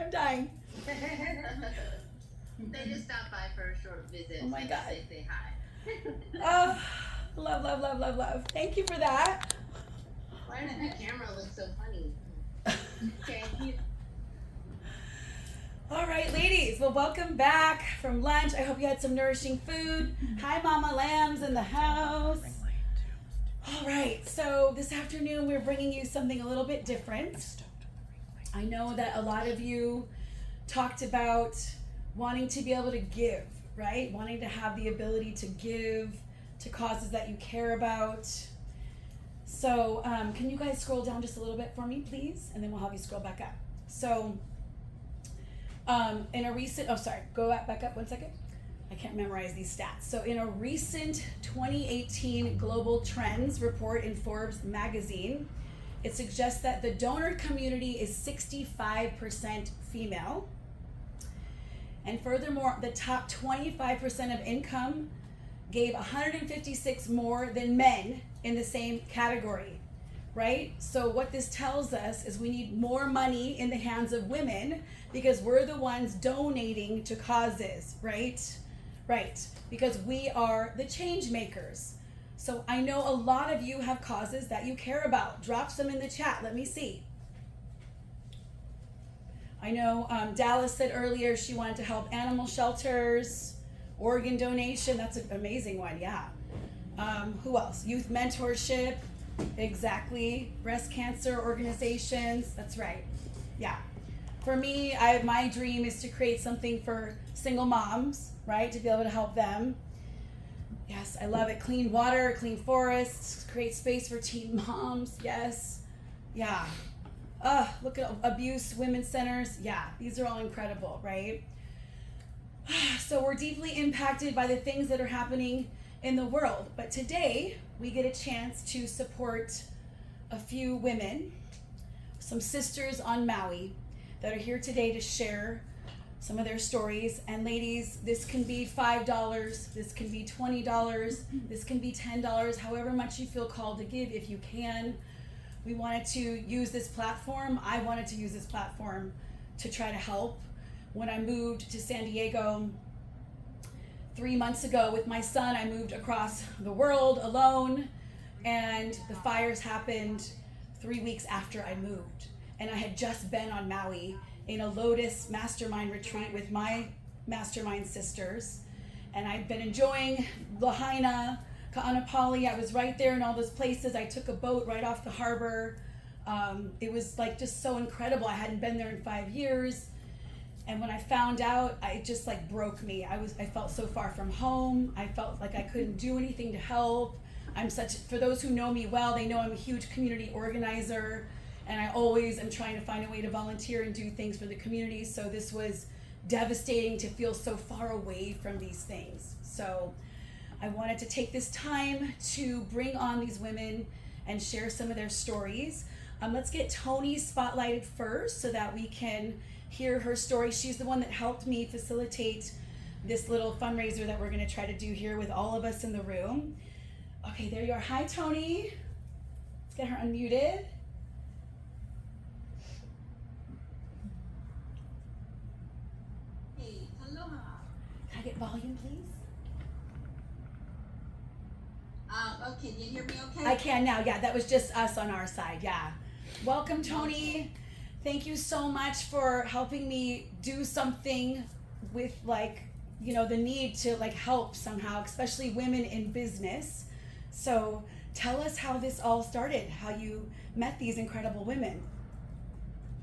I'm dying. They just stopped by for a short visit. Oh my God. Say hi. Oh, love, love, love, love, love. Thank you for that. Why does the camera look so funny? Okay. All right, ladies. Well, welcome back from lunch. I hope you had some nourishing food. Hi, Mama Lambs in the house. All right. So this afternoon, we're bringing you something a little bit different. I know that a lot of you talked about wanting to be able to give, right? Wanting to have the ability to give to causes that you care about. So can you guys scroll down just a little bit for me, please? And then we'll have you scroll back up. So in a recent, go back up 1 second. I can't memorize these stats. So in a recent 2018 Global Trends report in Forbes magazine, it suggests that the donor community is 65% female. And furthermore, the top 25% of income gave 156 more than men in the same category, right? So what this tells us is we need more money in the hands of women because we're the ones donating to causes, right? Right, because we are the change makers. So I know a lot of you have causes that you care about. Drop some in the chat, let me see. I know Dallas said earlier she wanted to help animal shelters, organ donation, that's an amazing one, yeah. Who else? Youth mentorship, exactly. Breast cancer organizations, that's right, yeah. For me, my dream is to create something for single moms, right, to be able to help them. Yes, I love it. Clean water, clean forests, create space for teen moms, yes, yeah. Look at abuse, women's centers. Yeah, these are all incredible, right? So we're deeply impacted by the things that are happening in the world. But today, we get a chance to support a few women, some sisters on Maui that are here today to share some of their stories. And ladies, this can be $5, this can be $20, this can be $10, however much you feel called to give if you can. We wanted to use this platform. I wanted to use this platform to try to help. When I moved to San Diego 3 months ago with my son, I moved across the world alone, and the fires happened 3 weeks after I moved. And I had just been on Maui in a Lotus mastermind retreat with my mastermind sisters, and I'd been enjoying Lahaina, Ka'anapali. I was right there in all those places. I took a boat right off the harbor. It was like just so incredible. I hadn't been there in 5 years. And when I found out, it just like broke me. I felt so far from home. I felt like I couldn't do anything to help. For those who know me well, they know I'm a huge community organizer, and I always am trying to find a way to volunteer and do things for the community. So this was devastating to feel so far away from these things. So I wanted to take this time to bring on these women and share some of their stories. Let's get Tony spotlighted first so that we can hear her story. She's the one that helped me facilitate this little fundraiser that we're going to try to do here with all of us in the room. Okay, there you are. Hi, Tony. Let's get her unmuted. Hey, aloha. Can I get volume, please? Okay, can you hear me okay? I can now, yeah. That was just us on our side, yeah. Welcome, Tony. Okay. Thank you so much for helping me do something with the need to help somehow, especially women in business. So tell us how this all started, how you met these incredible women.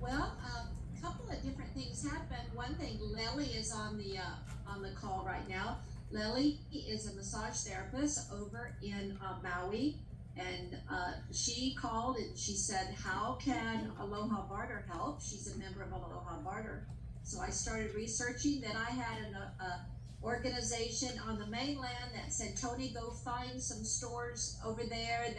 Well, a couple of different things happened. One thing, Lely is on the call right now. Lely is a massage therapist over in Maui, and she called and she said, how can Aloha Barter help? She's a member of Aloha Barter. So I started researching. Then I had an organization on the mainland that said, Tony, go find some stores over there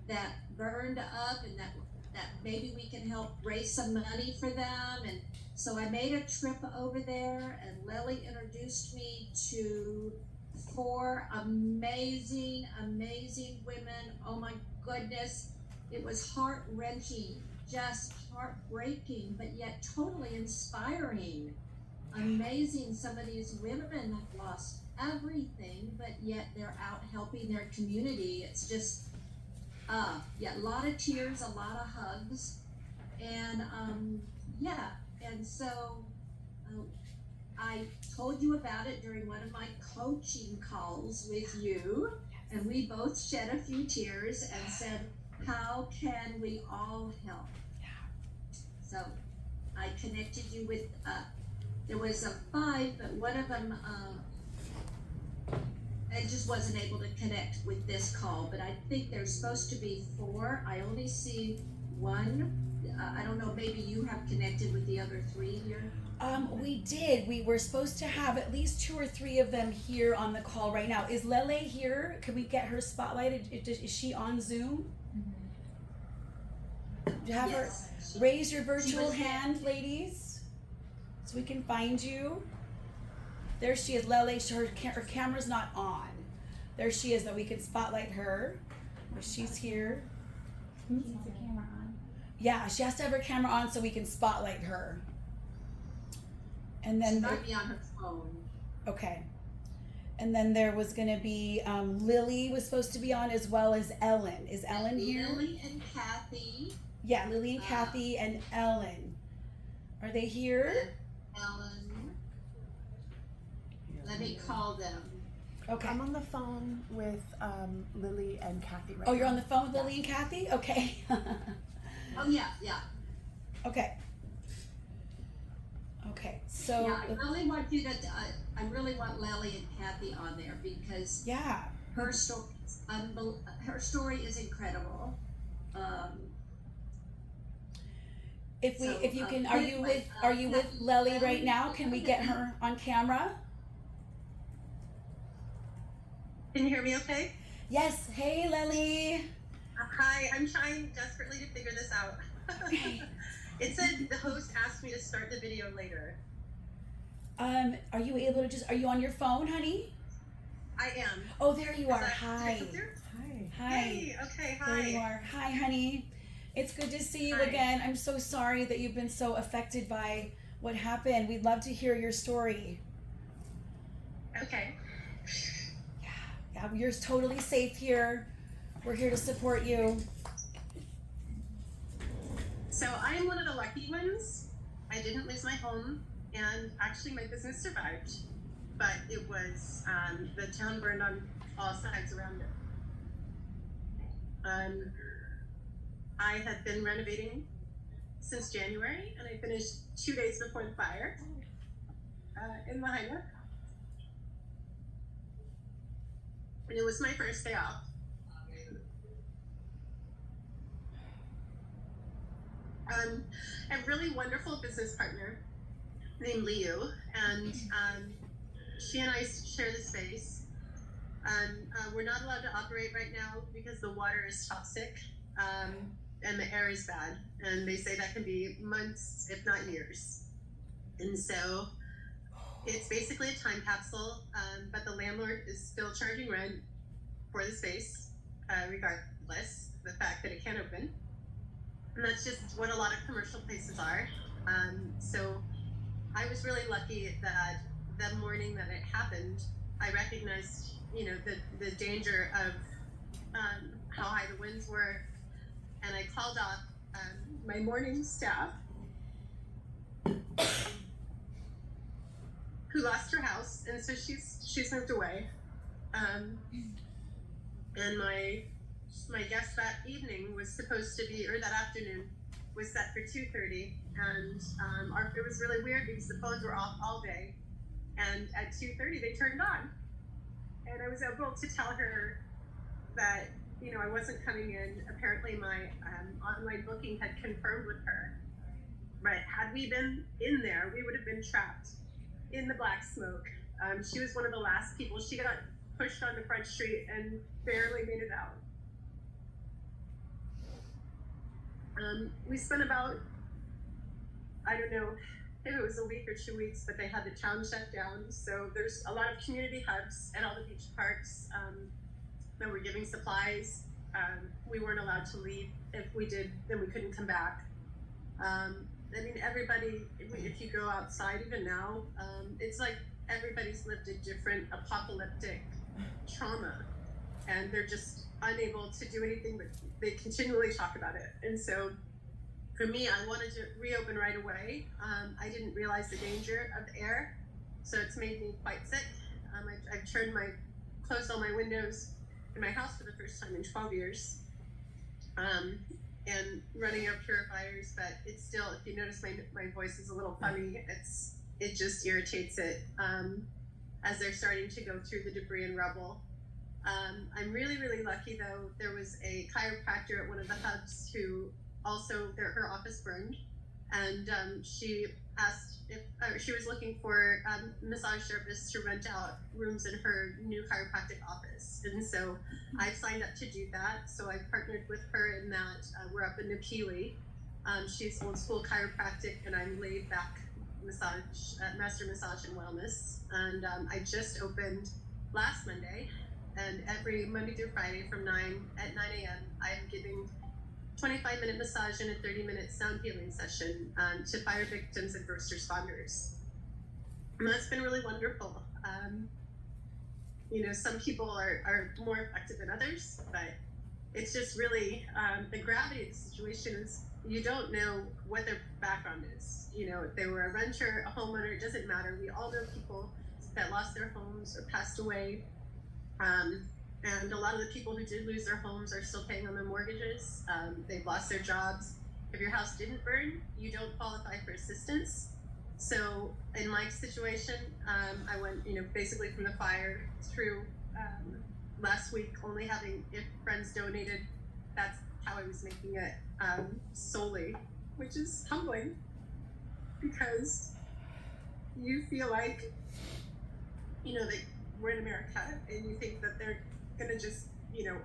that burned up and that maybe we can help raise some money for them. And so I made a trip over there, and Lely introduced me to 4 amazing women. Oh my goodness, it was heart-wrenching, just heartbreaking, but yet totally inspiring, amazing. Some of these women have lost everything, but yet they're out helping their community. It's just, yeah, a lot of tears, a lot of hugs, and yeah, and so uh, I told you about it during one of my coaching calls with you, and we both shed a few tears and said, how can we all help? So I connected you with, there was a 5, but one of them, I just wasn't able to connect with this call, but I think there's supposed to be 4. I only see 1. I don't know, maybe you have connected with the other 3 here? We did. We were supposed to have at least 2 or 3 of them here on the call right now. Is Lele here? Can we get her spotlighted? Is she on Zoom? Do you have her? Raise your virtual hand, ladies, so we can find you. There she is, Lele. Her camera's not on. There she is, that we can spotlight her. She's here. Is the camera on? Yeah, she has to have her camera on so we can spotlight her. And She then might be on her phone. okay. And then there was gonna be Lily was supposed to be on, as well as Ellen. Is Ellen here? Lily and Kathy. Yeah, Lily and Kathy and Ellen. Are they here? Ellen. Let me call them. Okay. I'm on the phone with Lily and Kathy right Oh, now. you're on the phone with Lily and Kathy? Okay. Oh yeah, yeah. Okay. Okay. So Yeah, I really want you to. I really want Lily and Kathy on there because yeah. her story, her story is incredible. If we, So, if you can, anyway, are you with Lily right Lily- now? Can we get her on camera? Can you hear me okay? Yes. Hey, Lily. Hi, I'm trying desperately to figure this out. It said the host asked me to start the video later. Are you able to just? Are you on your phone, honey? I am. Oh, there you Is are. that- Hi. did it come through? Hi. Hi. Hey, okay, hi. There you are. Hi, honey. It's good to see you Hi. again. I'm so sorry that you've been so affected by what happened. We'd love to hear your story. Okay. Yeah, you're totally safe here. We're here to support you. So I'm one of the lucky ones. I didn't lose my home, and actually my business survived. But it was, the town burned on all sides around it. I had been renovating since January, and I finished 2 days before the fire in Lahaina. And it was my first day off. A really wonderful business partner named Liu, and she and I share the space. We're not allowed to operate right now because the water is toxic, and the air is bad, and they say that can be months, if not years. And so it's basically a time capsule, but the landlord is still charging rent for the space, regardless of the fact that it can't open. And that's just what a lot of commercial places are. So I was really lucky that the morning that it happened, I recognized, the danger of how high the winds were, and I called off my morning staff, who lost her house, and so she's moved away. And my guest that evening was supposed to be, or that afternoon, was set for 2:30, and it was really weird because the phones were off all day, and at 2:30 they turned on, and I was able to tell her that I wasn't coming in. Apparently my online booking had confirmed with her, but had we been in there, we would have been trapped in the black smoke. She was one of the last people. She got pushed on the front street and barely made it out. We spent about, I don't know if it was a week or 2 weeks, but they had the town shut down. So there's a lot of community hubs at all the beach parks that were giving supplies. We weren't allowed to leave. If we did, then we couldn't come back. I mean, everybody, if you go outside even now, it's like everybody's lived a different apocalyptic trauma, and they're just unable to do anything, but they continually talk about it. And so for me, I wanted to reopen right away. I didn't realize the danger of the air, so it's made me quite sick. I've closed all my windows in my house for the first time in 12 years, and running air purifiers, but it's still, if you notice my voice is a little funny, it just irritates it as they're starting to go through the debris and rubble. I'm really, really lucky though. There was a chiropractor at one of the hubs who also, her office burned, and she asked if she was looking for massage therapists to rent out rooms in her new chiropractic office. And so I've signed up to do that. So I've partnered with her in that. We're up in Napili. She's old school chiropractic, and I'm laid back massage, master massage and wellness. And I just opened last Monday, and every Monday through Friday from 9 a.m. I'm giving 25-minute massage and a 30-minute sound healing session to fire victims and first responders. And that's been really wonderful. Some people are more effective than others, but it's just really the gravity of the situation is you don't know what their background is. If they were a renter, a homeowner, it doesn't matter. We all know people that lost their homes or passed away. And a lot of the people who did lose their homes are still paying on their mortgages. They've lost their jobs. If your house didn't burn, you don't qualify for assistance. So in my situation, I went, basically from the fire through last week, only having, if friends donated, that's how I was making it solely, which is humbling because you feel like, that we're in America and you think that they're gonna just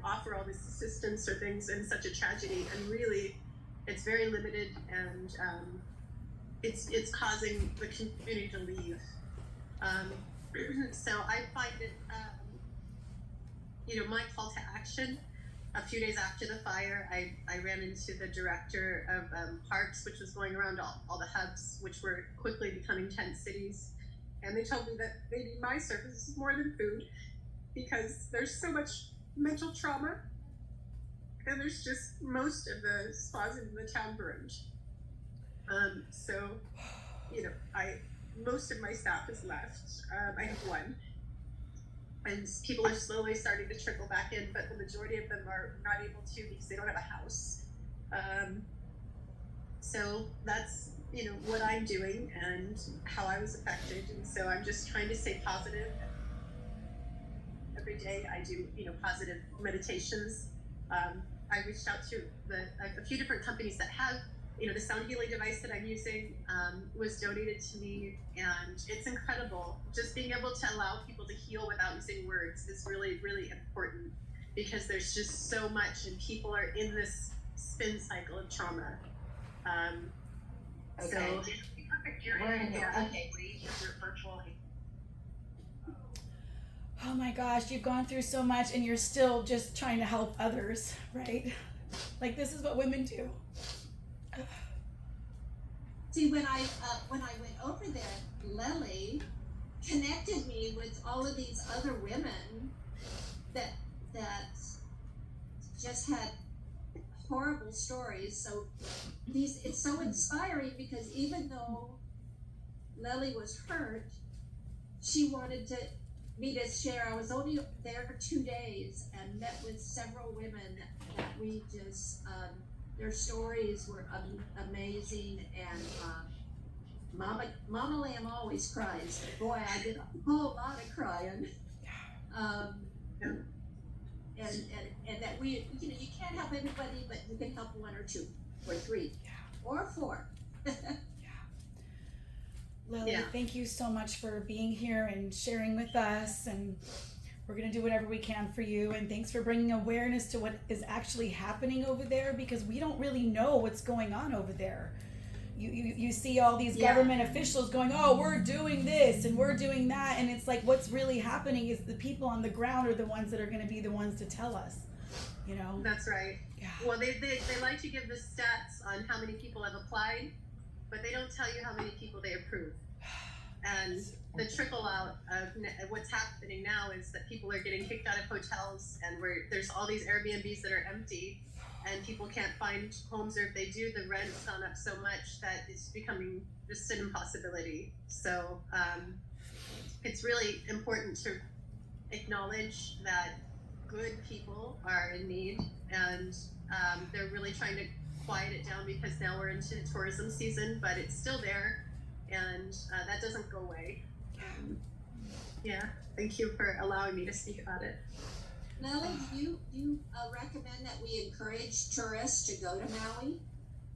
offer all this assistance or things in such a tragedy, and really it's very limited, and it's causing the community to leave. So I find it my call to action. A few days after the fire, I ran into the director of parks, which was going around all the hubs, which were quickly becoming tent cities, and they told me that they need my services more than food because there's so much mental trauma, and there's just most of the spas in the town burned. So, most of my staff is left. I have one, and people are slowly starting to trickle back in, but the majority of them are not able to because they don't have a house. So that's what I'm doing and how I was affected, and so I'm just trying to stay positive. Every day I do positive meditations. I reached out to a few different companies that have the sound healing device that I'm using was donated to me, and it's incredible. Just being able to allow people to heal without using words is really, really important because there's just so much, and people are in this spin cycle of trauma. Okay. So We're in here. Okay, please use your virtual. Oh my gosh, you've gone through so much and you're still just trying to help others, right? Like, this is what women do. See, when I went over there, Lily connected me with all of these other women that just had horrible stories. So it's so inspiring because even though Lily was hurt, she wanted me to share. I was only there for 2 days and met with several women that we just their stories were amazing, and Mama Lamb always cries. Boy, I did a whole lot of crying. And that we, you can't help everybody, but you can help one or two or three or four. Lily, thank you so much for being here and sharing with us, and we're going to do whatever we can for you, and thanks for bringing awareness to what is actually happening over there, because we don't really know what's going on over there. You see all these government officials going, oh, we're doing this and we're doing that, and it's like what's really happening is the people on the ground are the ones that are going to be the ones to tell us, That's right. Yeah. Well, they like to give the stats on how many people have applied, but they don't tell you how many people they approve. And the trickle out of what's happening now is that people are getting kicked out of hotels, and there's all these Airbnbs that are empty, and people can't find homes, or if they do, the rent's gone up so much that it's becoming just an impossibility. So it's really important to acknowledge that good people are in need, and they're really trying to quiet it down because now we're into tourism season, but it's still there, and that doesn't go away. Yeah, thank you for allowing me to speak about it. Lily, do you recommend that we encourage tourists to go to Maui?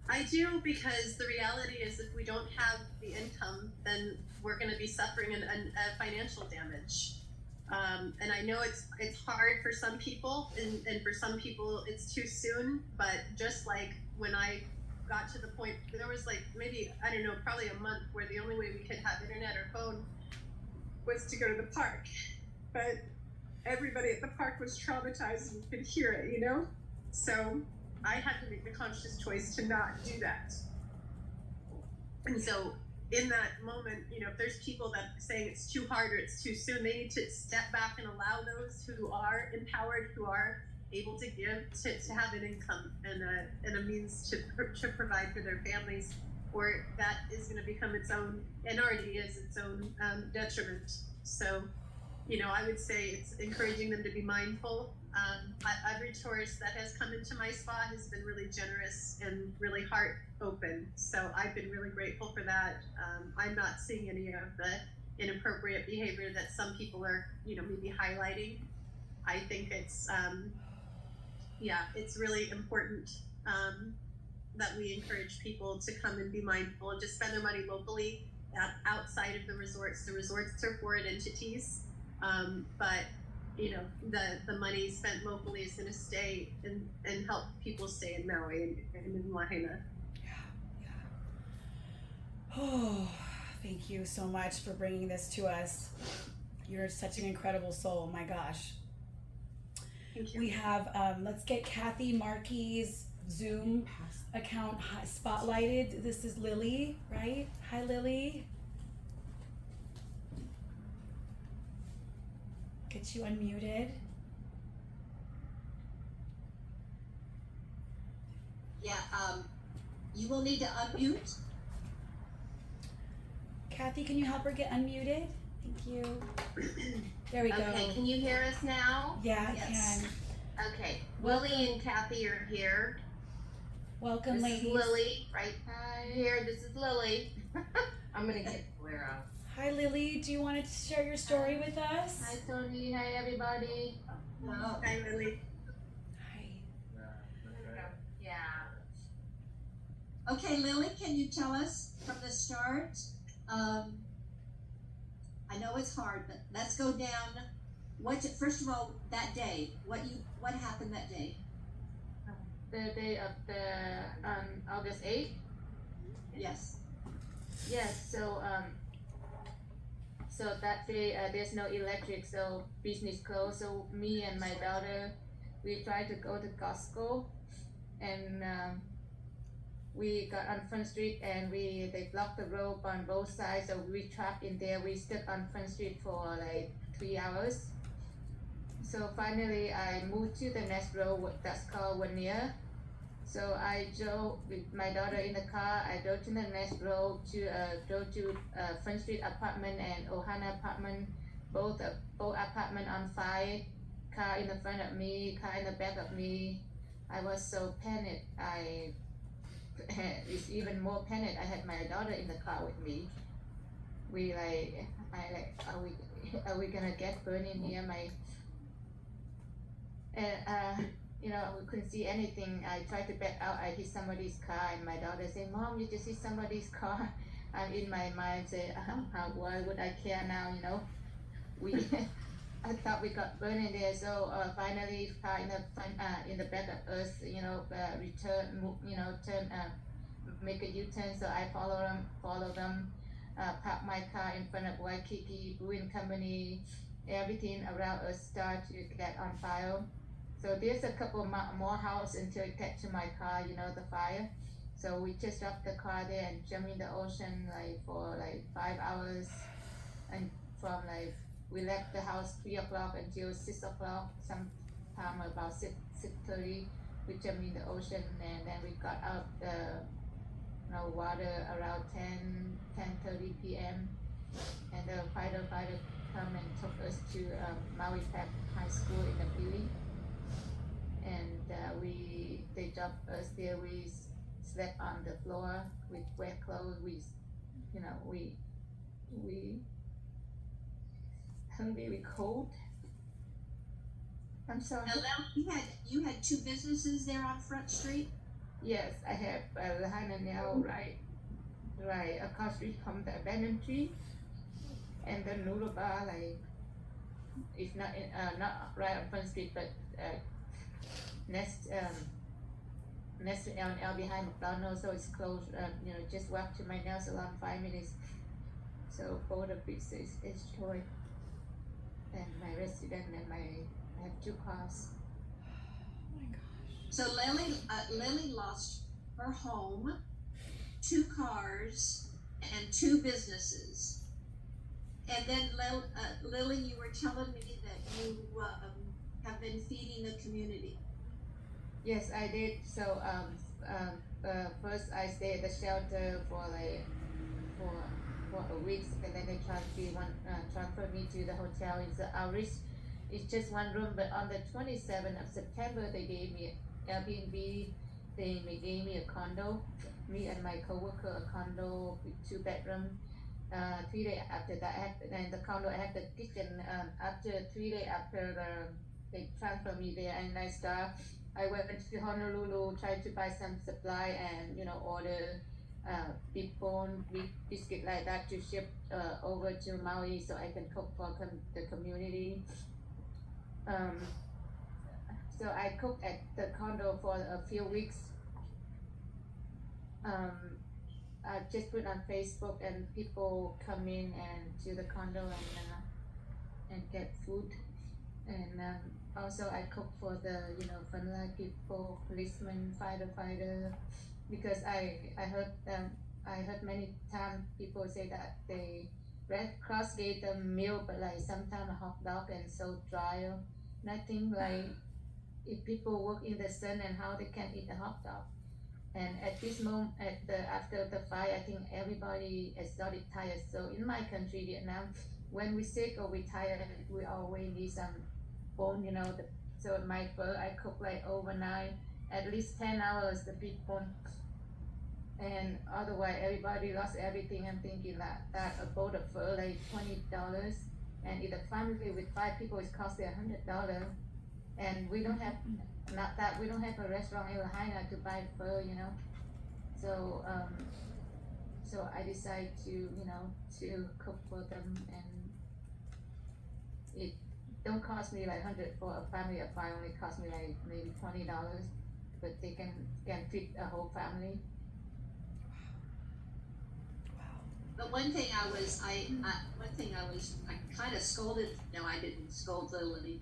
I do, because the reality is if we don't have the income, then we're going to be suffering a financial damage. And I know it's hard for some people, and for some people it's too soon, but just like when I got to the point, there was like maybe, I don't know, probably a month where the only way we could have internet or phone was to go to the park. But everybody at the park was traumatized and could hear it, you know? So I had to make the conscious choice to not do that. And so in that moment, you know, if there's people that are saying it's too hard or it's too soon, they need to step back and allow those who are empowered, who are able to give, to have an income and a means to provide for their families, or that is going to become its own, and already is, its own detriment. So, you know, I would say it's encouraging them to be mindful. Every tourist that has come into my spa has been really generous and really heart open. So I've been really grateful for that. I'm not seeing any of the inappropriate behavior that some people are, you know, maybe highlighting. I think it's, it's really important that we encourage people to come and be mindful and to spend their money locally outside of the resorts. The resorts are foreign entities, but you know, the money spent locally is going to stay and help people stay in Maui and in Lahaina. Oh, thank you so much for bringing this to us. You're such an incredible soul. My gosh. Thank you. We have, let's get Kathy Markey's Zoom account spotlighted. This is Lily, right? Hi, Lily. Get you unmuted. Yeah, you will need to unmute. Kathy, can you help her get unmuted? Thank you. There we go. Okay, can you hear us now? Yeah, I Yes. can. Okay, Welcome. Lily and Kathy are here. Welcome, This ladies. is Lily, right here. This is Lily. I'm gonna get Blair out. Hi, Lily. Do you want to share your story with us? Hi, Tony. Hi, everybody. No. Hi, Lily. Hi. Yeah. Okay, Lily, can you tell us from the start? I know it's hard, but let's go down. First of all, that day, what happened that day? The day of the August 8th. Yes. Yes. So that day there's no electric, so business closed. So me and my daughter, we tried to go to Costco, and we got on Front Street, and they blocked the road on both sides, so we trapped in there. We stuck on Front Street for like 3 hours. So finally I moved to the next road that's called Wanier. So I drove with my daughter in the car. I drove to the next road to Front Street apartment and Ohana apartment, both apartment on fire. Car in the front of me, car in the back of me. I was so panicked. It's even more panic. I had my daughter in the car with me. Are we gonna get burned in here? You know, we couldn't see anything. I tried to back out. I hit somebody's car, and my daughter said, "Mom, you just hit somebody's car." I'm in my mind say, why would I care now? You know, I thought we got burned in there. So finally, car in the front, in the back of us, you know, turn, make a U-turn. So I follow them, park my car in front of Waikiki Brewing Company. Everything around us start to get on fire. So there's a couple more houses until it get to my car, you know, the fire. So we just dropped the car there and jump in the ocean like for like 5 hours, and from like we left the house 3 o'clock until 6 o'clock, sometime about 6:30. We jumped in the ocean and then we got out the water around 10:30 p.m. and the fighter come and took us to Maui Pac High School in the Pili, and they dropped us there. We slept on the floor with wet clothes. We hungry, we cold. I'm sorry. Now, Lily, you had two businesses there on Front Street. Yes, I have Lahaina now, right across street from the abandoned tree, and the noodle bar, like it's not right on Front Street, but next to L behind McDonald's, so it's close. Just walk to my nail salon 5 minutes. So both of these is Troy, and my resident, and I have 2 cars. Oh my gosh. So Lily lost her home, 2 cars, and 2 businesses. And then Lily, you were telling me that you have been feeding the community. Yes, I did. So first I stayed at the shelter for a week, and then they transferred me to the hotel. It's the outreach. It's just one room, but on the 27th of September they gave me Airbnb. They gave me a condo, me and my coworker, a condo with 2 bedrooms. 3 days after that, and the condo I had the kitchen. After 3 days after they transferred me there, and I went to Honolulu, tried to buy some supply and order beef bone, beef biscuit like that to ship over to Maui so I can cook for the community. So I cooked at the condo for a few weeks. I just put on Facebook, and people come in and to the condo and get food, and also I cook for the frontline people, policemen, firefighter, because I heard many times people say that the Red Cross gave them meal, but like sometimes a hot dog and so dry, nothing like if people work in the sun and how they can eat a hot dog. And at this moment, after the fire, I think everybody has started tired. So in my country, Vietnam, when we sick or we tired, we always need some bone, so my pho I cook like overnight, at least 10 hours the big bone. And otherwise everybody lost everything. I'm thinking that a bowl of pho like $20, and if a family with 5 people is costing $100, and we don't have we don't have a restaurant in Lahaina to buy pho, so so I decided to cook for them, and it don't cost me like 100 for a family of 5, only cost me like maybe $20, but they can feed a whole family. But one thing I kind of scolded. No, I didn't scold Lily,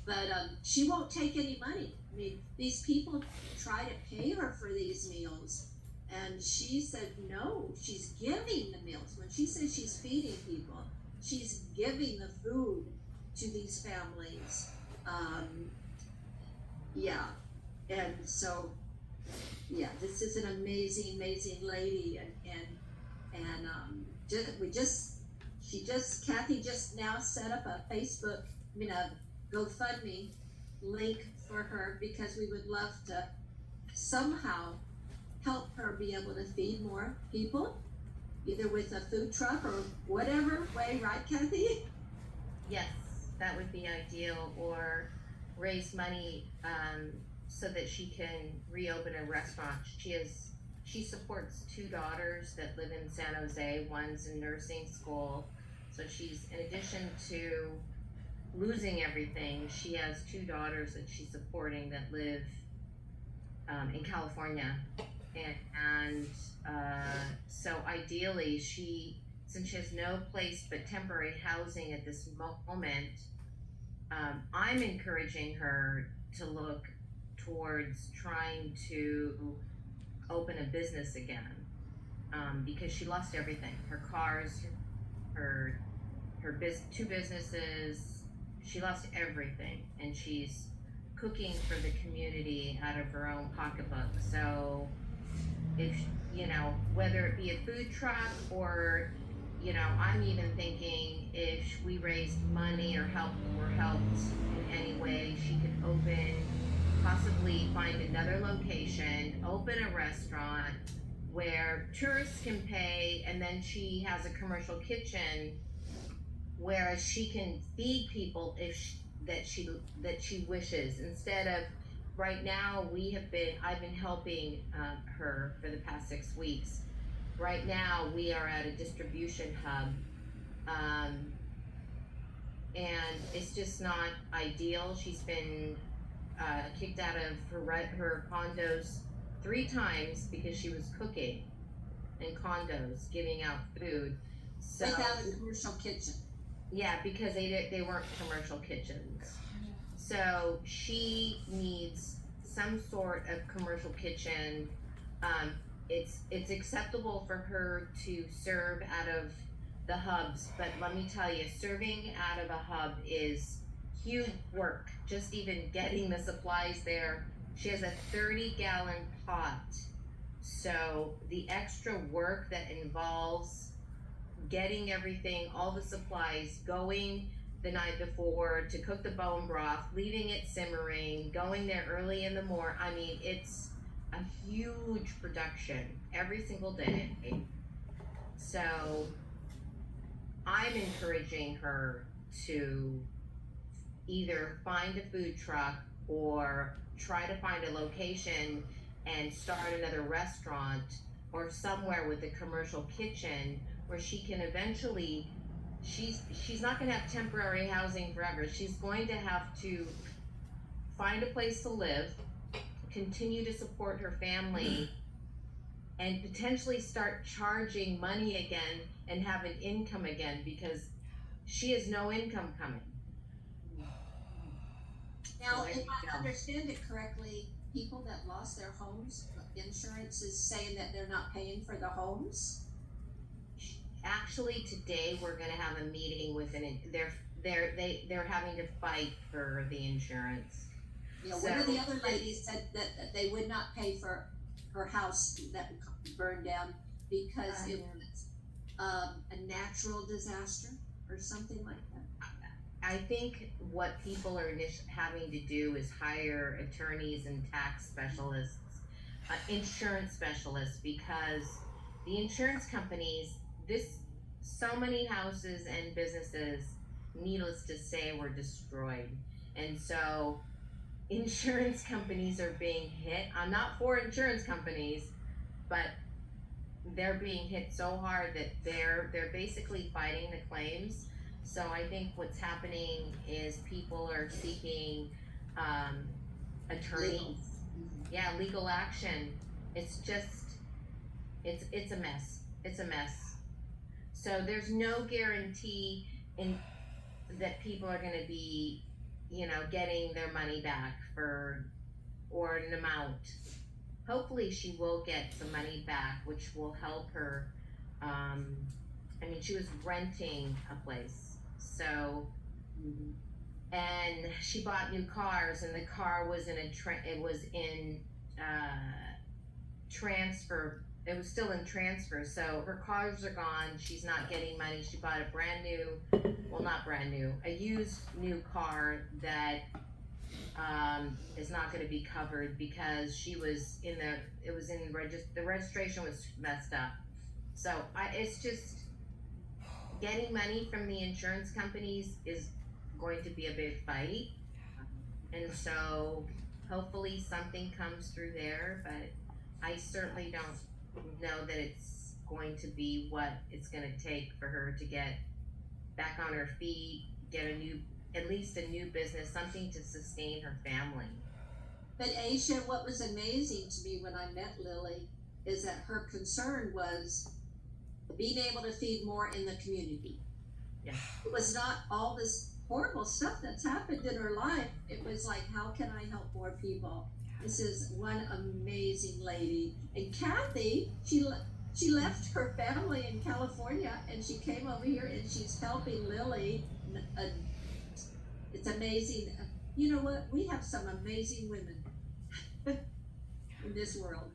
but she won't take any money. I mean, these people try to pay her for these meals, and she said no. She's giving the meals. When she says she's feeding people, she's giving the food to these families. Yeah, and so this is an amazing lady, and Kathy just now set up a Facebook, a GoFundMe link for her, because we would love to somehow help her be able to feed more people, either with a food truck or whatever way, right, Kathy? Yes, that would be ideal, or raise money so that she can reopen a restaurant. She supports 2 daughters that live in San Jose. One's in nursing school, so she's, in addition to losing everything, she has 2 daughters that she's supporting that live in California, and so ideally since she has no place but temporary housing at this moment, I'm encouraging her to look towards trying to open a business again, because she lost everything, her cars, her two businesses, she lost everything, and she's cooking for the community out of her own pocketbook. So if, whether it be a food truck or, I'm even thinking if we raised money or helped in any way, she could possibly find another location, open a restaurant where tourists can pay, and then she has a commercial kitchen whereas she can feed people that she wishes, instead of right now I've been helping her for the past 6 weeks. Right now we are at a distribution hub, and it's just not ideal. She's been kicked out of her condos 3 times because she was cooking in condos, giving out food. So Without a commercial kitchen. yeah, because they weren't commercial kitchens. So she needs some sort of commercial kitchen. It's acceptable for her to serve out of the hubs, but let me tell you, serving out of a hub is huge work. Just even getting the supplies there. She has a 30-gallon pot. So the extra work that involves getting everything, all the supplies, going the night before to cook the bone broth, leaving it simmering, going there early in the morning. I mean, it's a huge production every single day. So I'm encouraging her to either find a food truck or try to find a location and start another restaurant or somewhere with a commercial kitchen where she can eventually, she's not going to have temporary housing forever. She's going to have to find a place to live, continue to support her family, and potentially start charging money again and have an income again, because she has no income coming. Now, So if I understand it correctly, people that lost their homes, insurance is saying that they're not paying for the homes? Actually, today we're gonna have a meeting with they're having to fight for the insurance. You know, one of the other ladies said that they would not pay for her house that burned down because it was a natural disaster or something like that. I think what people are having to do is hire attorneys and tax specialists, insurance specialists, because the insurance companies, so many houses and businesses, needless to say, were destroyed. And so insurance companies are being hit. I'm not for insurance companies, but they're being hit so hard that they're basically fighting the claims. So I think what's happening is people are seeking attorneys, legal action. It's just, it's a mess. It's a mess. So there's no guarantee that people are going to be, getting their money back or an amount. Hopefully she will get some money back, which will help her. She was renting a place, so, and she bought new cars, and the car was transfer. It was still in transfer, so her cars are gone. She's not getting money. She bought a used new car that is not going to be covered because the registration was messed up. So it's just getting money from the insurance companies is going to be a big fight, and so hopefully something comes through there, but I certainly don't know that it's going to be what it's going to take for her to get back on her feet, get at least a new business, something to sustain her family. But Aisha, what was amazing to me when I met Lily is that her concern was being able to feed more in the community. Yeah. It was not all this horrible stuff that's happened in her life. It was like, how can I help more people? This is one amazing lady. And Kathy, she left her family in California and she came over here and she's helping Lily. It's amazing. You know what? We have some amazing women in this world.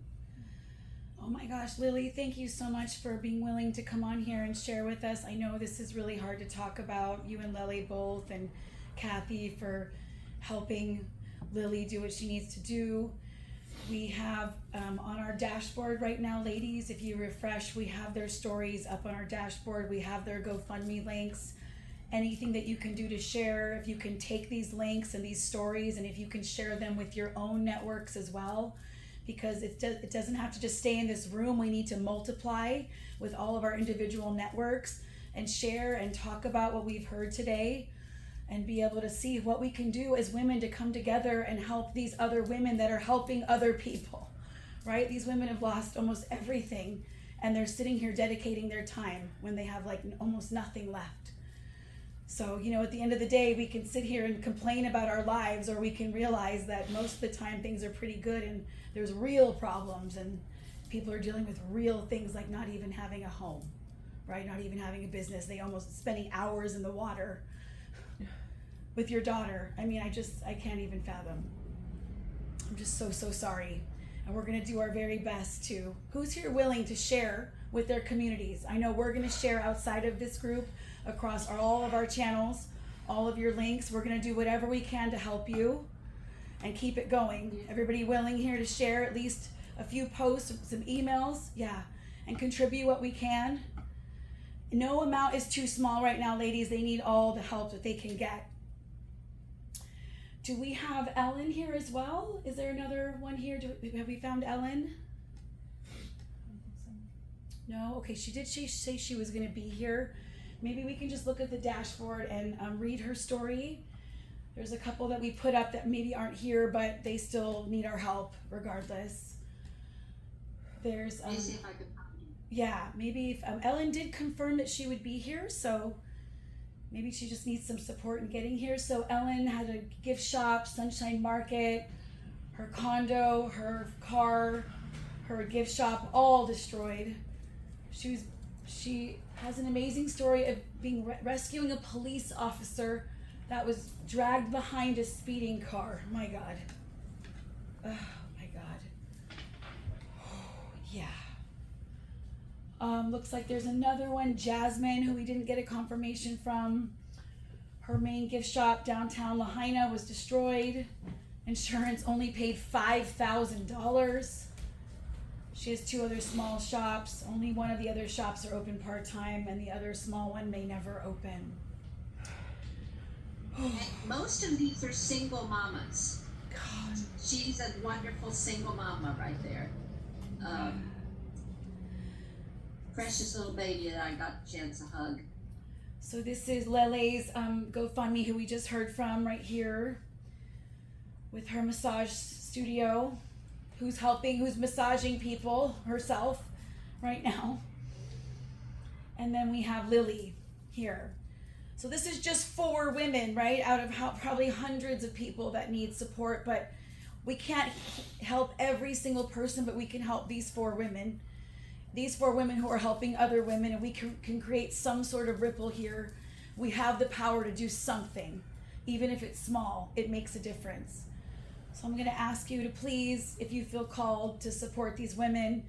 Oh my gosh, Lily, thank you so much for being willing to come on here and share with us. I know this is really hard to talk about, you and Lily both, and Kathy for helping Lily do what she needs to do. We have on our dashboard right now, ladies, if you refresh, we have their stories up on our dashboard. We have their GoFundMe links. Anything that you can do to share, if you can take these links and these stories and if you can share them with your own networks as well, because it doesn't have to just stay in this room. We need to multiply with all of our individual networks and share and talk about what we've heard today and be able to see what we can do as women to come together and help these other women that are helping other people, right? These women have lost almost everything and they're sitting here dedicating their time when they have like almost nothing left. So, you know, at the end of the day, we can sit here and complain about our lives, or we can realize that most of the time things are pretty good and there's real problems and people are dealing with real things like not even having a home, right? Not even having a business. They almost spending hours in the water with your daughter. I mean, I can't even fathom. I'm just so sorry. And we're gonna do our very best to, who's here willing to share with their communities? I know we're gonna share outside of this group, across all of our channels, all of your links. We're gonna do whatever we can to help you and keep it going. Everybody willing here to share at least a few posts, some emails, yeah, and contribute what we can. No amount is too small right now, ladies. They need all the help that they can get. Do we have Ellen here as well? Is there another one here? Have we found Ellen? No? Okay, she did say she was gonna be here. Maybe we can just look at the dashboard and read her story. There's a couple that we put up that maybe aren't here, but they still need our help regardless. There's Let me see if I can find you. yeah, maybe if, Ellen did confirm that she would be here, so maybe she just needs some support in getting here. So Ellen had a gift shop, Sunshine Market, her condo, her car, her gift shop, all destroyed. She has an amazing story of being rescuing a police officer that was dragged behind a speeding car. My God. Oh my God. Yeah. Looks like there's another one, Jasmine, who we didn't get a confirmation from. Her main gift shop downtown Lahaina was destroyed. Insurance only paid $5,000. She has 2 other small shops. Only one of the other shops are open part-time and the other small one may never open. And most of these are single mamas. God. She's a wonderful single mama right there. Precious little baby that I got a chance to hug. So this is Lele's GoFundMe, who we just heard from right here with her massage studio, who's massaging people herself right now. And then we have Lily here. So this is just 4 women, right, out of probably hundreds of people that need support, but we can't help every single person, but we can help these 4 women. These 4 women who are helping other women, and we can create some sort of ripple here. We have the power to do something. Even if it's small, it makes a difference. So I'm gonna ask you to please, if you feel called to support these women,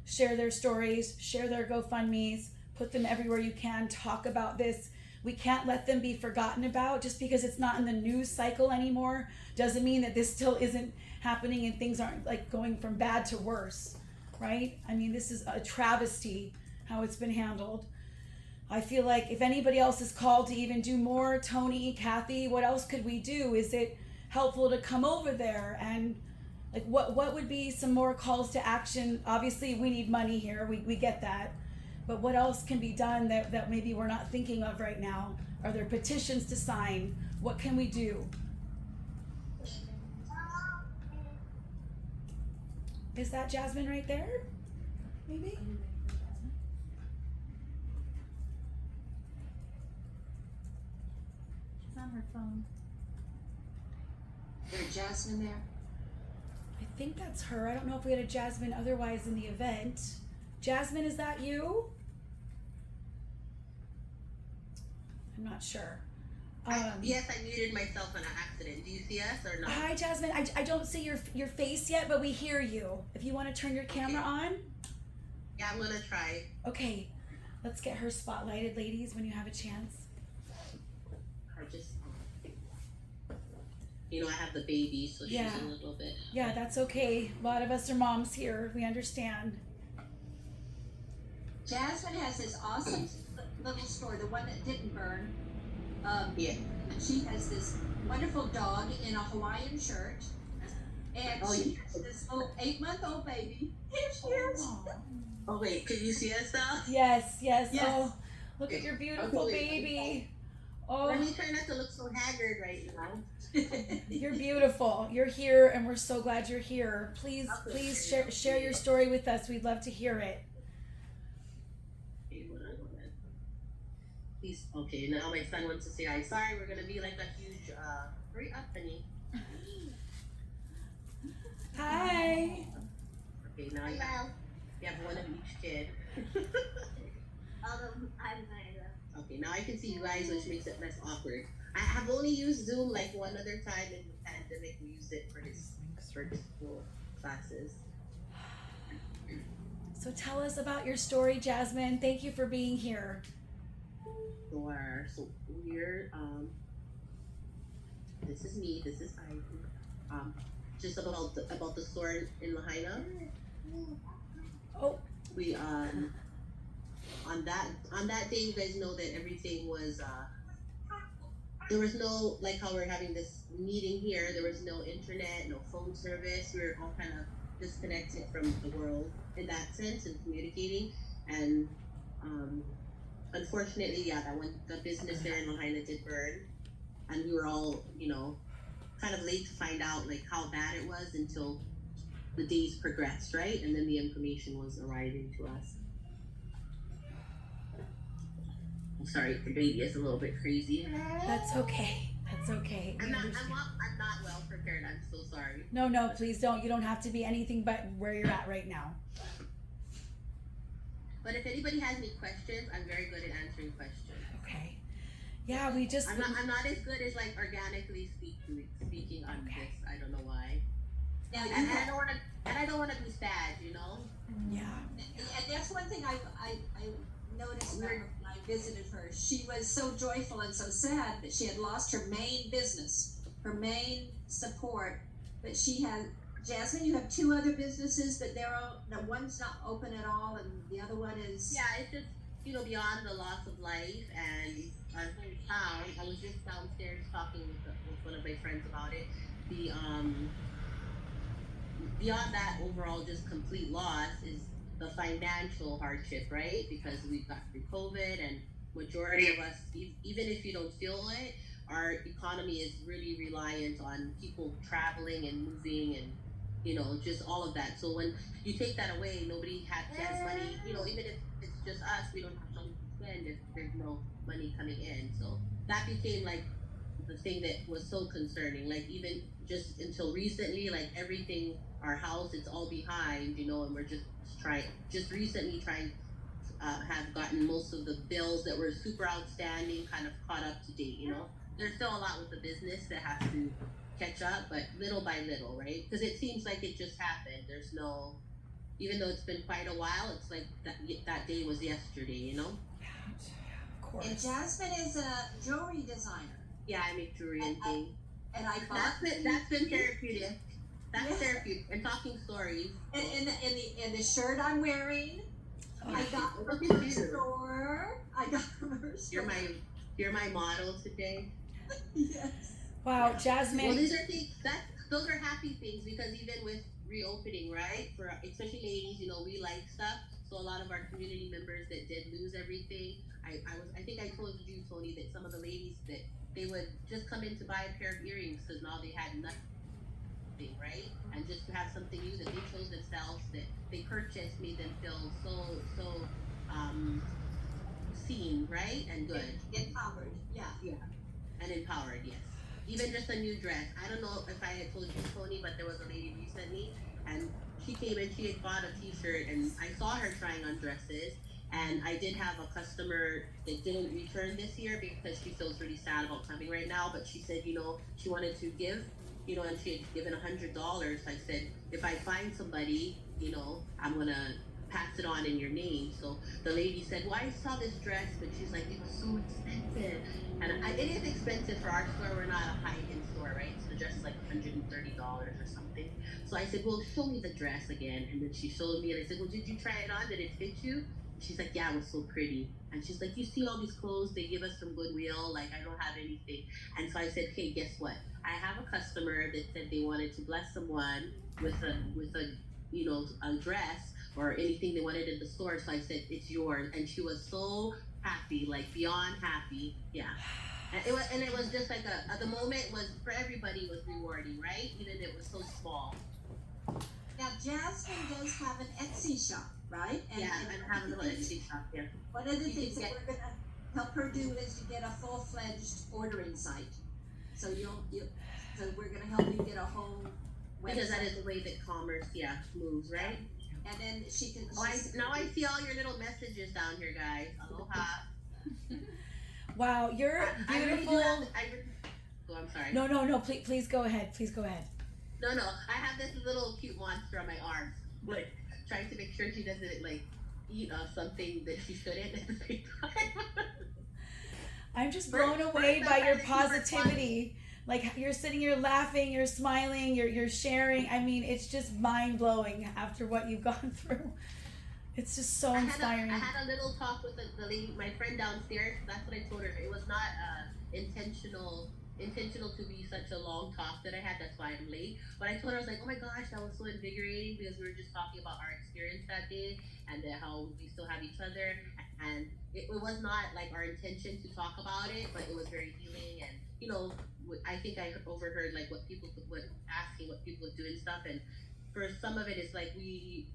share their stories, share their GoFundMes, put them everywhere you can, talk about this. We can't let them be forgotten about. Just because it's not in the news cycle anymore doesn't mean that this still isn't happening and things aren't like going from bad to worse, right? I mean, this is a travesty how it's been handled. I feel like if anybody else is called to even do more, Tony, Kathy, what else could we do? Is it helpful to come over there and like what would be some more calls to action? Obviously we need money here, we get that. But what else can be done that maybe we're not thinking of right now? Are there petitions to sign? What can we do? Is that Jasmine right there? Maybe? She's on her phone. There's Jasmine there. I think that's her. I don't know if we had a Jasmine otherwise in the event. Jasmine, is that you? I'm not sure. Yes, I muted myself on accident. Do you see us or not? Hi, Jasmine. I don't see your face yet, but we hear you. If you want to turn your camera on. Yeah, I'm gonna try. Okay, let's get her spotlighted, ladies, when you have a chance. I just, I have the baby, so she's Yeah. a little bit. Yeah, that's okay. A lot of us are moms here. We understand. Jasmine has this awesome little store, the one that didn't burn. Yeah. She has this wonderful dog in a Hawaiian shirt, and Oh, she yeah. has this little 8-month-old baby. Here she is. Oh wait, can you see us now? Yes. Yes. Oh, look at your beautiful Okay. baby. Let Oh, me try not to look so haggard right now. you're beautiful. You're here, and we're so glad you're here. Please share your story with us. We'd love to hear it. Okay, hold on. Please. Okay, now my son wants to say hi. Sorry, we're gonna be like a huge. Hurry up, honey. Hi. Okay, now you have one of each kid. I'm Myra. Okay, now I can see you guys, which makes it less awkward. I have only used Zoom like one other time in the pandemic. We used it for his school classes. So tell us about your story, Jasmine. Thank you for being here. Sure. So we're this is me. This is Ivy. Just about the store in Lahaina. Oh, We on that day, you guys know that everything was there was no, like how we're having this meeting here, there was no internet, no phone service. We were all kind of disconnected from the world in that sense and communicating. And unfortunately, yeah, that one, the business there in Lahaina did burn, and we were all, kind of late to find out like how bad it was until the days progressed, right? And then the information was arriving to us. I'm sorry, the baby is a little bit crazy. that's okay. That's okay. We I'm not understand. well prepared. I'm so sorry. No, please don't. You don't have to be anything but where you're at right now. But if anybody has any questions, I'm very good at answering questions. Okay. Yeah, we just. I'm not as good as like organically speaking on Okay. this. I don't know why. Now you And have, I don't want to be sad, Yeah. and that's one thing I noticed when I visited her. She was so joyful and so sad that she had lost her main business, her main support. But she had, Jasmine, you have 2 other businesses, but one's not open at all, and the other one is. Yeah, it's just beyond the loss of life and our hometown. I was just downstairs talking with one of my friends about it. The beyond that overall just complete loss is the financial hardship, right? Because we've got through COVID, and majority of us, even if you don't feel it, our economy is really reliant on people traveling and moving and just all of that. So when you take that away, nobody has money. Even if it's just us, we don't have money to spend if there's no money coming in. So that became like the thing that was so concerning. Like even just until recently, like everything, our house, it's all behind, and we're just recently trying have gotten most of the bills that were super outstanding kind of caught up to date. There's still a lot with the business that has to catch up, but little by little, right? Because it seems like it just happened. There's no, even though it's been quite a while, it's like that day was yesterday. Of And course. Jasmine is a jewelry designer, Yeah, I make jewelry and things. and I bought. That's been therapeutic. That's Yeah. therapeutic. And talking stories. And the shirt I'm wearing, I got from Look at her you. store. I got from her store. You're my model today. Yes. Wow, Well, Jasmine. these are things those are happy things, because even with reopening, right? For especially ladies, we like stuff. So a lot of our community members that did lose everything. I think I told you, Tony, that some of the ladies that they would just come in to buy a pair of earrings because now they had nothing, right? And just to have something new that they chose themselves, that they purchased, made them feel so seen, right? And good. Empowered. Yeah. And empowered, yes. even just a new dress. I don't know if I had told you, Tony, but there was a lady recently, and she came and she had bought a T-shirt, and I saw her trying on dresses. And I did have a customer that didn't return this year because she feels really sad about coming right now. But she said, she wanted to give, and she had given $100. I said, if I find somebody, I'm gonna pass it on in your name. So the lady said, well, I saw this dress, but she's like, it was so expensive. And it is expensive for our store. We're not a high-end store, right? So the dress is like $130 or something. So I said, well, show me the dress again. And then she showed me, and I said, well, did you try it on? Did it fit you? She's like, yeah, it was so pretty. And she's like, you see all these clothes? They give us some goodwill. Like, I don't have anything. And so I said, hey, guess what? I have a customer that said they wanted to bless someone with a dress or anything they wanted in the store. So I said, it's yours. And she was so happy, like beyond happy. Yeah. And it was just like the moment was for everybody was rewarding, right? Even it was so small. Now, Jasmine does have an Etsy shop, right? And I have a little Etsy shop here. One of the things that we're gonna help her do is to get a full-fledged ordering site. So so we're gonna help you get a whole website. Because that is the way that commerce, moves, right? And then she can. Now I see all your little messages down here, guys. Aloha. Wow, you're beautiful. I'm sorry. No. Please go ahead. Please go ahead. No. I have this little cute monster on my arm, like trying to make sure she doesn't like eat something that she shouldn't at the same time. I'm just blown away by your positivity. Like you're sitting here laughing, you're smiling, you're sharing. I mean, it's just mind blowing after what you've gone through. It's just so inspiring. I had a little talk with the lady, my friend downstairs. That's what I told her. It was not intentional to be such a long talk that I had. That's why I'm late. But I told her, I was like, oh my gosh, that was so invigorating because we were just talking about our experience that day and how we still have each other. And it was not like our intention to talk about it, but it was very healing. And I think I overheard like what people would asking what people would do and stuff. And for some of it, it's like we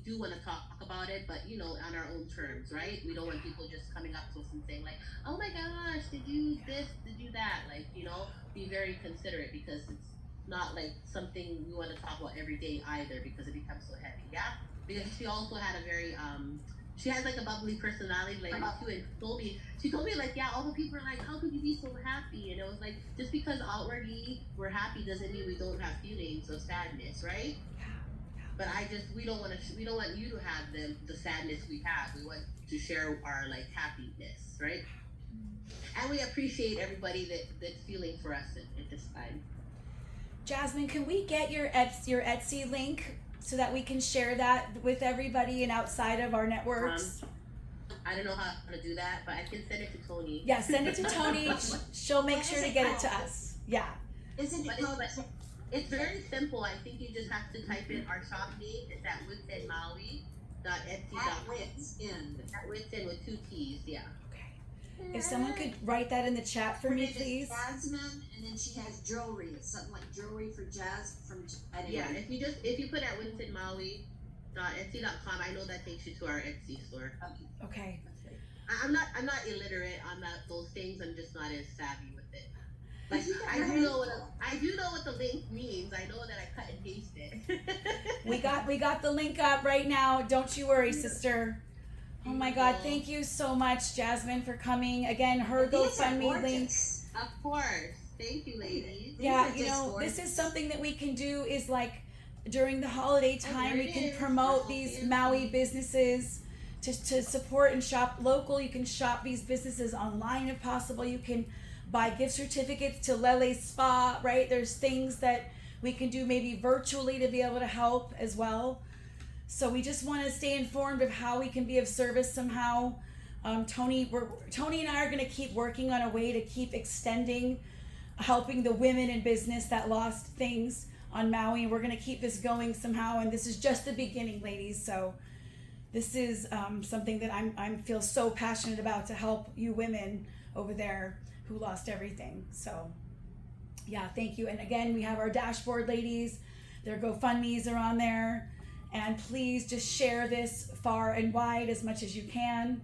do want to talk about it, but on our own terms, right? We don't want people just coming up to us and saying like, oh my gosh, did you this, did you that? Like, be very considerate because it's not like something we want to talk about every day either because it becomes so heavy. Yeah. Because she also had a very, she has like a bubbly personality like too, and she told me like, yeah, all the people are like, how could you be so happy? And it was like, just because outwardly we're happy doesn't mean we don't have feelings of sadness, right? But we don't want you to have the sadness we have. We want to share our like happiness, right? And we appreciate everybody that's feeling for us at this time. Jasmine, can we get your Etsy link so that we can share that with everybody and outside of our networks? I don't know how to do that, but I can send it to Tony. Yeah, send it to Tony. She'll make sure to get it to us. Yeah. Isn't it called? It's very simple. I think you just have to type in our shop name. It's at witsinmaui.etsy.com. At Witsin. At Witsin with 2 T's, yeah. Okay. If someone could write that in the chat for me, please. Jasmine, and then she has jewelry. It's something like jewelry for jazz from. Yeah, if you put at witsinmaui.etsy.com, I know that takes you to our Etsy store. Okay. I'm not illiterate on those things. I'm just not as savvy with it. Like I do know what the link means. I know that I cut and paste it. we got the link up right now. Don't you worry, sister. Oh my God! Thank you so much, Jasmine, for coming. Again, her GoFundMe link. Of course. Thank you, ladies. Yeah, this is something that we can do. Is like during the holiday time, we can promote these Maui businesses to support and shop local. You can shop these businesses online if possible. You can buy gift certificates to Lele's Spa, right? There's things that we can do maybe virtually to be able to help as well. So we just want to stay informed of how we can be of service somehow. Tony and I are going to keep working on a way to keep extending, helping the women in business that lost things on Maui. We're going to keep this going somehow, and this is just the beginning, ladies. So this is something that I feel so passionate about to help you women over there who lost everything. So yeah, thank you. And again, we have our dashboard ladies. Their GoFundMes are on there. And please just share this far and wide as much as you can.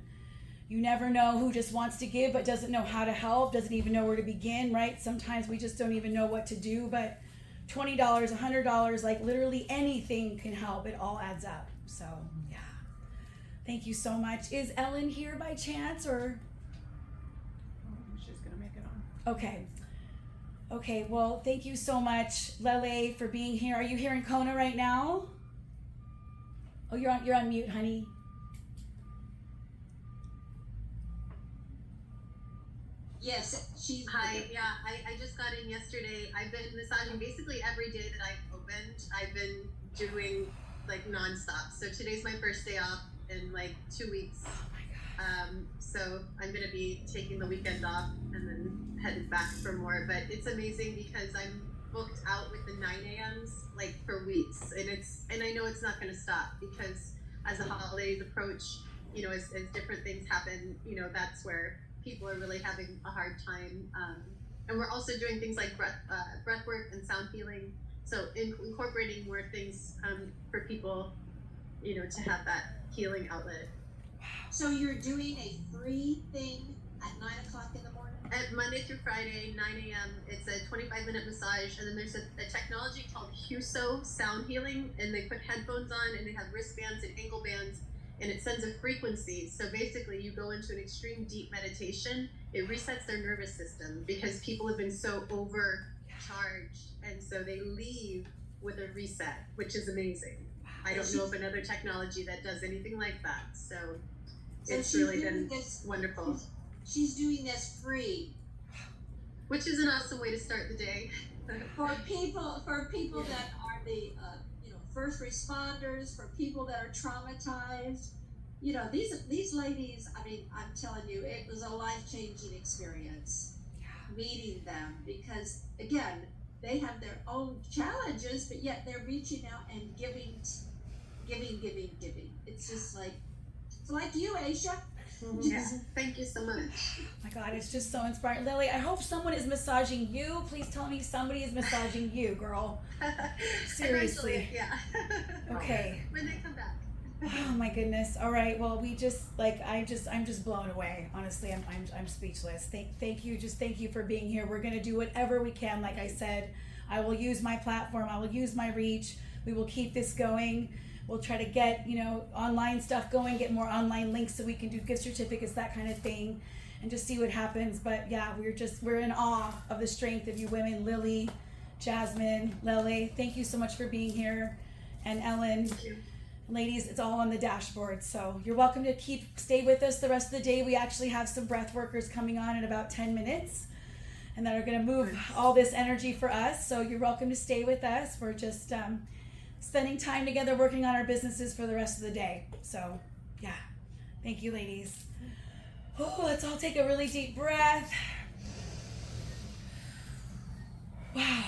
You never know who just wants to give but doesn't know how to help, doesn't even know where to begin, right? Sometimes we just don't even know what to do, but $20, $100, like literally anything can help. It all adds up. So, yeah. Thank you so much. Is Ellen here by chance or? She's gonna make it on. Okay. Okay, well, thank you so much, Lele, for being here. Are you here in Kona right now? Oh, you're on mute, honey. Yes, she's. Hi, yeah, I just got in yesterday. I've been massaging basically every day that I've opened. I've been doing like nonstop. So today's my first day off in like 2 weeks. Oh my God. So I'm gonna be taking the weekend off and then headed back for more. But it's amazing because I'm booked out with the 9 a.m.s like for weeks, and I know it's not gonna stop because as the holidays approach, you know, as different things happen, you know, that's where people are really having a hard time. And we're also doing things like breath work and sound healing. So incorporating more things for people, you know, to have that healing outlet. So you're doing a free thing at 9 o'clock in the morning? At Monday through Friday, 9 a.m. It's a 25-minute massage, and then there's a technology called Huso Sound Healing, and they put headphones on, and they have wristbands and ankle bands, and it sends a frequency. So basically, you go into an extreme deep meditation. It resets their nervous system because people have been so overcharged, and so they leave with a reset, which is amazing. I don't know of another technology that does anything like that. So it's really been wonderful. She's doing this free, which is an awesome way to start the day. for people that are the first responders, for people that are traumatized. You know, these ladies, I mean, I'm telling you, it was a life-changing experience meeting them, because again, they have their own challenges, but yet they're reaching out and giving. It's just like, it's like you, Aisha. Yeah, thank you so much. Oh my God, it's just so inspiring. Lily, I hope someone is massaging you. Please tell me somebody is massaging you, girl. Seriously. Eventually, yeah. Okay. When they come back. Oh my goodness. All right. Well, we just I'm just blown away. Honestly, I'm speechless. Thank you. Just thank you for being here. We're gonna do whatever we can. Like I said, I will use my platform. I will use my reach. We will keep this going. We'll try to get, online stuff going, get more online links so we can do gift certificates, that kind of thing, and just see what happens. But yeah, we're in awe of the strength of you women. Lily, Jasmine, Lele, thank you so much for being here. And Ellen, Thank you. ladies, it's all on the dashboard. So you're welcome to stay with us the rest of the day. We actually have some breath workers coming on in about 10 minutes and that are gonna move all this energy for us. So you're welcome to stay with us. We're just, spending time together working on our businesses for the rest of the day. So yeah, thank you, ladies. Oh, let's all take a really deep breath. Wow,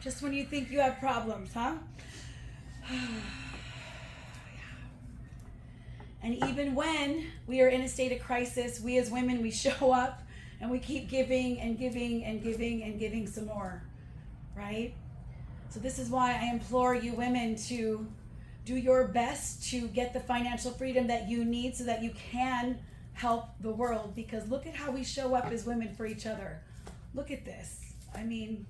just when you think you have problems, huh? And even when we are in a state of crisis, we as women, we show up and we keep giving and giving and giving and giving some more, right? So this is why I implore you women to do your best to get the financial freedom that you need so that you can help the world. Because look at how we show up as women for each other. Look at this. I mean,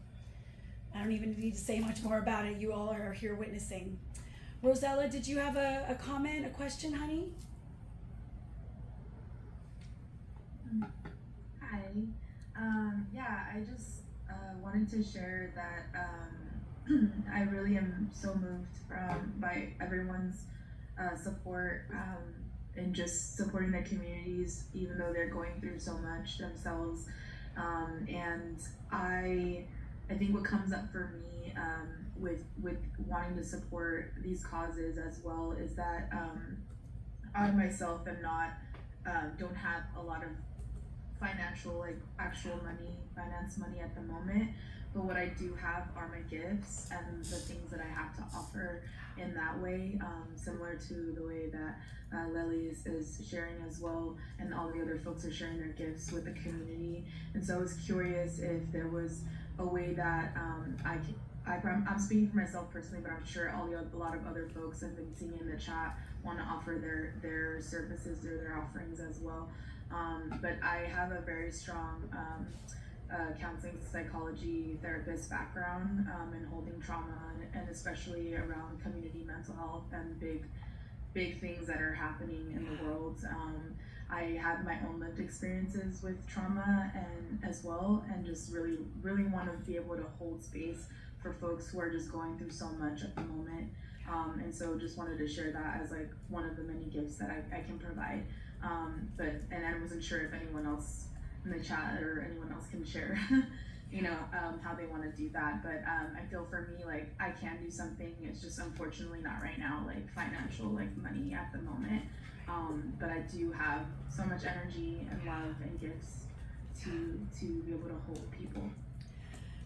I don't even need to say much more about it. You all are here witnessing. Rosella, did you have a comment, a question, honey? Hi. Yeah, I just wanted to share that I really am so moved by everyone's support and just supporting their communities, even though they're going through so much themselves. And I think what comes up for me with wanting to support these causes as well is that I myself am not don't have a lot of financial, like actual finance money at the moment, but what I do have are my gifts and the things that I have to offer in that way, similar to the way that Lily is sharing as well, and all the other folks are sharing their gifts with the community. And so I was curious if there was a way that I'm speaking for myself personally, but I'm sure a lot of other folks I've been seeing in the chat want to offer their services or their offerings as well. But I have a very strong counseling psychology therapist background in holding trauma and especially around community mental health and big things that are happening in the world. I had my own lived experiences with trauma and as well, and just really want to be able to hold space for folks who are just going through so much at the moment. And so just wanted to share that as like one of the many gifts that I can provide. And I wasn't sure if anyone else in the chat or anyone else can share, how they want to do that. But I feel for me, like I can do something. It's just unfortunately not right now, like financial, like money at the moment. But I do have so much energy and love and gifts to be able to hold people.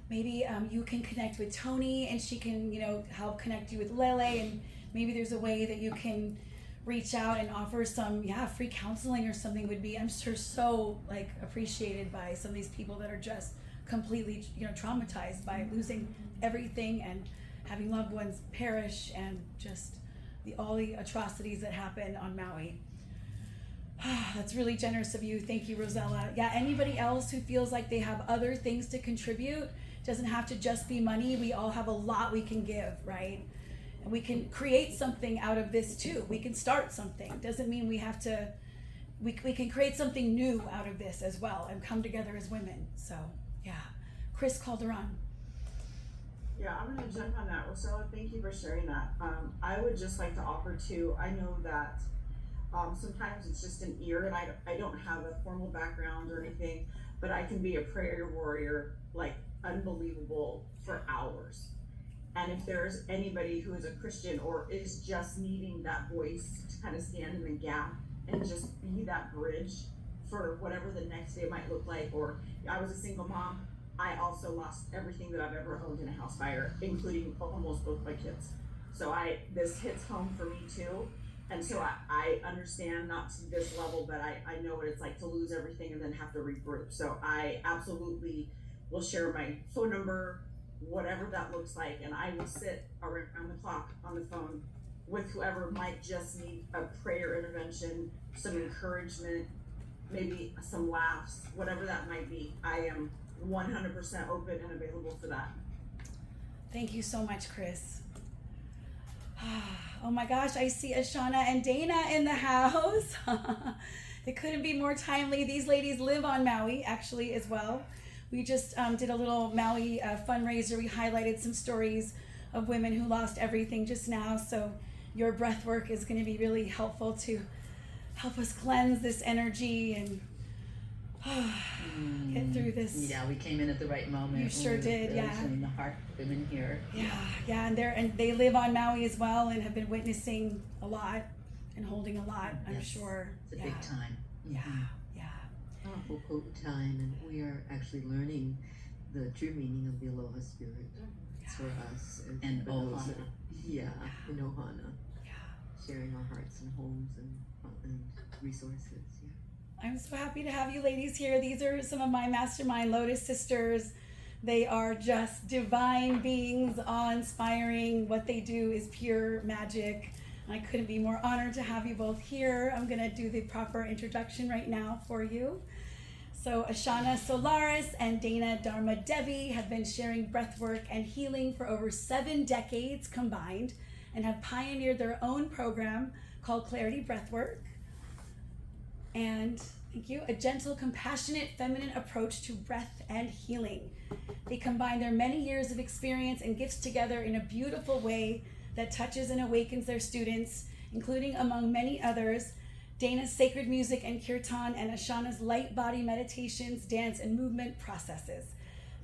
Maybe you can connect with Tony and she can, help connect you with Lele, and maybe there's a way that you can reach out and offer some, free counseling or something would be, I'm sure, so like appreciated by some of these people that are just completely, traumatized by losing everything and having loved ones perish and just all the atrocities that happen on Maui. That's really generous of you. Thank you, Rosella. Yeah, anybody else who feels like they have other things to contribute, doesn't have to just be money. We all have a lot we can give, right? And we can create something out of this too. We can start something. Doesn't mean we have to, we can create something new out of this as well and come together as women. So, yeah. Chris Calderon. Yeah, I'm gonna jump on that. Rosella, thank you for sharing that. I would just like to offer too, I know that sometimes it's just an ear, and I don't have a formal background or anything, but I can be a prayer warrior, like unbelievable for hours. And if there's anybody who is a Christian or is just needing that voice to kind of stand in the gap and just be that bridge for whatever the next day might look like, or I was a single mom, I also lost everything that I've ever owned in a house fire, including almost both my kids. So this hits home for me too. And so I understand, not to this level, but I know what it's like to lose everything and then have to regroup. So I absolutely will share my phone number, whatever that looks like, and I will sit around the clock on the phone with whoever might just need a prayer intervention, some encouragement, maybe some laughs, whatever that might be. I am 100% open and available for that. Thank you so much, Chris. Oh my gosh, I see Ashana and Dana in the house. It couldn't be more timely. These ladies live on Maui, actually, as well. We just did a little Maui fundraiser. We highlighted some stories of women who lost everything just now. So your breath work is going to be really helpful to help us cleanse this energy and get through this. Yeah, we came in at the right moment. You sure did, really yeah. Feeling the heart of women here. Yeah, and they live on Maui as well and have been witnessing a lot and holding a lot, I'm sure. It's a big time. Yeah. Powerful, potent time, and we are actually learning the true meaning of the Aloha Spirit for us. And for those Ohana. that- in Ohana. Sharing our hearts and homes and resources. I'm so happy to have you ladies here. These are some of my mastermind Lotus sisters. They are just divine beings, awe-inspiring. What they do is pure magic. I couldn't be more honored to have you both here. I'm gonna do the proper introduction right now for you. So Ashana Solaris and Dana Dharma Devi have been sharing breathwork and healing for over 7 decades combined and have pioneered their own program called Clarity Breathwork. And thank you, a gentle, compassionate, feminine approach to breath and healing. They combine their many years of experience and gifts together in a beautiful way that touches and awakens their students, including, among many others, Dana's sacred music and kirtan and Ashana's light body meditations, dance, and movement processes.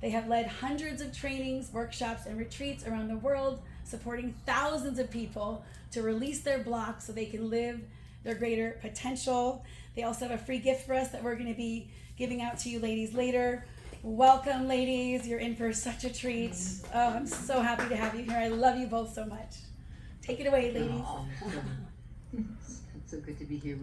They have led hundreds of trainings, workshops, and retreats around the world, supporting thousands of people to release their blocks so they can live their greater potential. They also have a free gift for us that we're going to be giving out to you ladies later. Welcome, ladies. You're in for such a treat. Oh, I'm so happy to have you here. I love you both so much. Take it away, ladies. It's so good to be here.